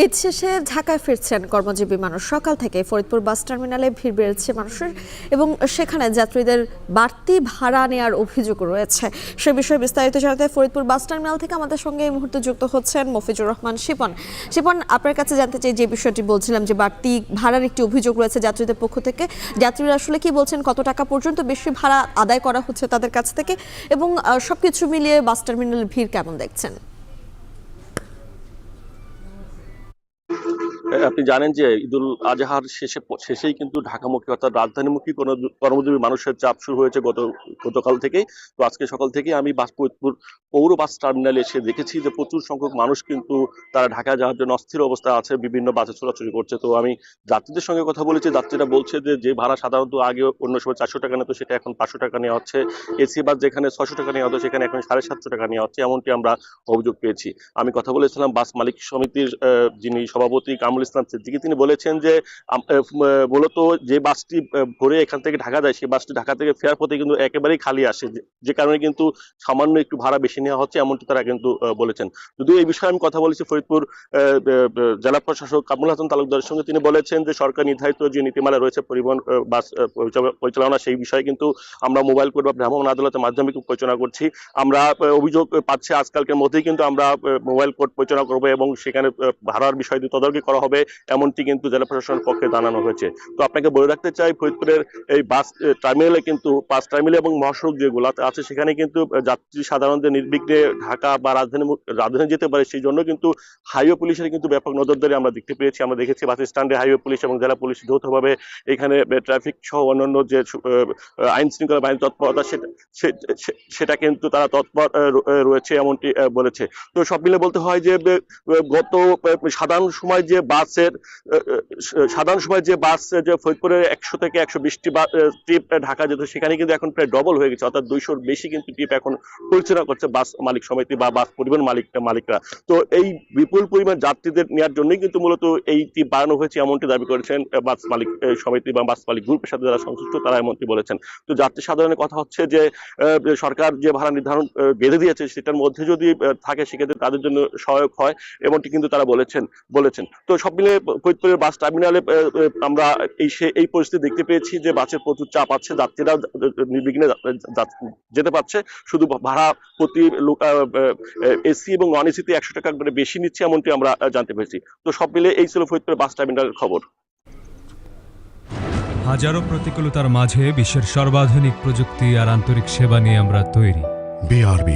ঈদ শেষে ঢাকায় ফিরছেন কর্মজীবী মানুষ। সকাল থেকে ফরিদপুর বাস টার্মিনালে ভিড় বেড়েছে মানুষের এবং সেখানে যাত্রীদের বাড়তি ভাড়া নেওয়ার অভিযোগ রয়েছে। সে বিষয়ে বিস্তারিত জানাতে ফরিদপুর বাস টার্মিনাল থেকে আমাদের সঙ্গে এই মুহূর্তে যুক্ত হচ্ছেন মফিজুর রহমান শিপন। শিপন, আপনার কাছে জানতে চাই, যে বিষয়টি বলছিলাম যে বাড়তি ভাড়ার একটি অভিযোগ রয়েছে যাত্রীদের পক্ষ থেকে, যাত্রীরা আসলে কি বলছেন, কত টাকা পর্যন্ত বেশি ভাড়া আদায় করা হচ্ছে তাদের কাছ থেকে, এবং সবকিছু মিলিয়ে বাস টার্মিনালের ভিড় কেমন দেখছেন? আপনি জানেন যে ঈদুল আজহার শেষেই কিন্তু ঢাকামুখী অর্থাৎ রাজধানীমুখী কোনো কর্মজীবী মানুষের চাপ শুরু হয়েছে গতকাল থেকেই। তো আজকে সকাল থেকেই আমি ফরিদপুর পৌর বাস টার্মিনালে এসে দেখেছি যে প্রচুর সংখ্যক মানুষ কিন্তু তারা ঢাকায় যাওয়ার জন্য অস্থির অবস্থায় আছে, বিভিন্ন বাসে ছোটাছুটি করছে। তো আমি যাত্রীদের সঙ্গে কথা বলেছি, যাত্রীরা বলছে যে ভাড়া সাধারণত আগে অন্য সময় 400 টাকা নিত, সেটা এখন 500 টাকা নেওয়া হচ্ছে। এসি বাস যেখানে 600 টাকা নেওয়া হতো সেখানে এখন 750 টাকা নেওয়া হচ্ছে, এমনটি আমরা অভিযোগ পেয়েছি। আমি কথা বলেছিলাম বাস মালিক সমিতির যিনি সভাপতি কামরুল ইসলাম সিদ্দিকী, তিনি বলেছেন যে মূলত যে বাসটি ভোরে এখান থেকে ঢাকা যায় সেই বাসটি ঢাকা থেকে ফেরার পথে কিন্তু একেবারেই খালি আসে, যে কারণে কিন্তু সামান্য একটু ভাড়া বেশি নেওয়া হচ্ছে, এমনটি তারা কিন্তু বলেছেন। যদিও এই বিষয়ে আমি কথা বলেছি ফরিদপুর জেলা প্রশাসক কামরুল হাসান তালুকদারের সঙ্গে, তিনি বলেছেন যে সরকার নির্ধারিত যে নীতিমালা রয়েছে পরিবহন বাস পরিচালনা, সেই বিষয়ে কিন্তু আমরা মোবাইল কোর্ট বা ভ্রাম্যমাণ আদালতের মাধ্যমে পরিচালনা করছি। আমরা অভিযোগ পাচ্ছি আজকালকের মধ্যেই কিন্তু আমরা মোবাইল কোর্ট পরিচালনা করবো এবং সেখানে ভাড়ার বিষয়টি তদারকি করা হবে, এমনটি কিন্তু জেলা প্রশাসনের পক্ষে জানানো হয়েছে। তো আপনাকে বলে রাখতে চাই, ফরিদপুরের এই বাস টার্মিনালে কিন্তু বাস টার্মিনাল এবং মহাসড়ক যেগুলো আছে সেখানে কিন্তু যাত্রী সাধারণদের নির্বিঘ্নে ঢাকা বা রাজধানী যেতে পারে, সেই জন্য কিন্তু হাইওয়ে পুলিশের কিন্তু ব্যাপক নজরদারি আমরা দেখতে পেয়েছি। আমরা দেখেছি বাস স্ট্যান্ডে হাইওয়ে পুলিশ এবং জেলা পুলিশ যৌথভাবে এখানে ট্রাফিক সহ অন্যান্য যে আইন শৃঙ্খলা বাহিনী তৎপরতা সেটা কিন্তু তারা তৎপর রয়েছে, এমনটি বলেছে। তো সব মিলে বলতে হয় যে গত সাধারণ সময় যে বাস যে ফরিদপুরের 100 থেকে 120টি ট্রিপ ঢাকা যেত, সেখানে কিন্তু এখন প্রায় ডবল হয়ে গেছে, অর্থাৎ 200-র বেশি কিন্তু ট্রিপ এখন পরিচালনা করছে বাস মালিক সমিতি বা বাস পরিবহন মালিকরা। তো এই বিপুল পরিমাণ যাত্রীদের নেওয়ার জন্যই কিন্তু মূলত এই ট্রিপ বাড়ানো হয়েছে, এমনটি দাবি করেছেন বাস মালিক সমিতি বা বাস মালিক গ্রুপের সাথে যারা সংশ্লিষ্ট, তারা এমনটি বলেছেন। তো যাত্রী সাধারণের কথা হচ্ছে যে সরকার যে ভাড়া নির্ধারণ বেঁধে দিয়েছে সেটার মধ্যে যদি থাকে সেক্ষেত্রে তাদের জন্য সহায়ক হয়, এমনটি কিন্তু তারা বলেছেন। তো সব মিলে ফরিদপুরের বাস টার্মিনালে আমরা এই পরিস্থিতি দেখতে পেয়েছি যে বাসের প্রচুর চাপ আছে, যাত্রীরা নির্বিঘ্নে যেতে পারছে। শুধু ভাড়া প্রতি এসি এবং নন এসিতে 100 টাকা করে বেশি নিচ্ছে, এমনটি আমরা জানতে পেরেছি। তো সব মিলে এই ছিল ফরিদপুরের বাস টার্মিনালের খবর। হাজারো প্রতিকূলতার মাঝে বিশ্বের সর্বাধুনিক প্রযুক্তি আর আন্তরিক সেবা নিয়ে আমরা তৈরি। BRB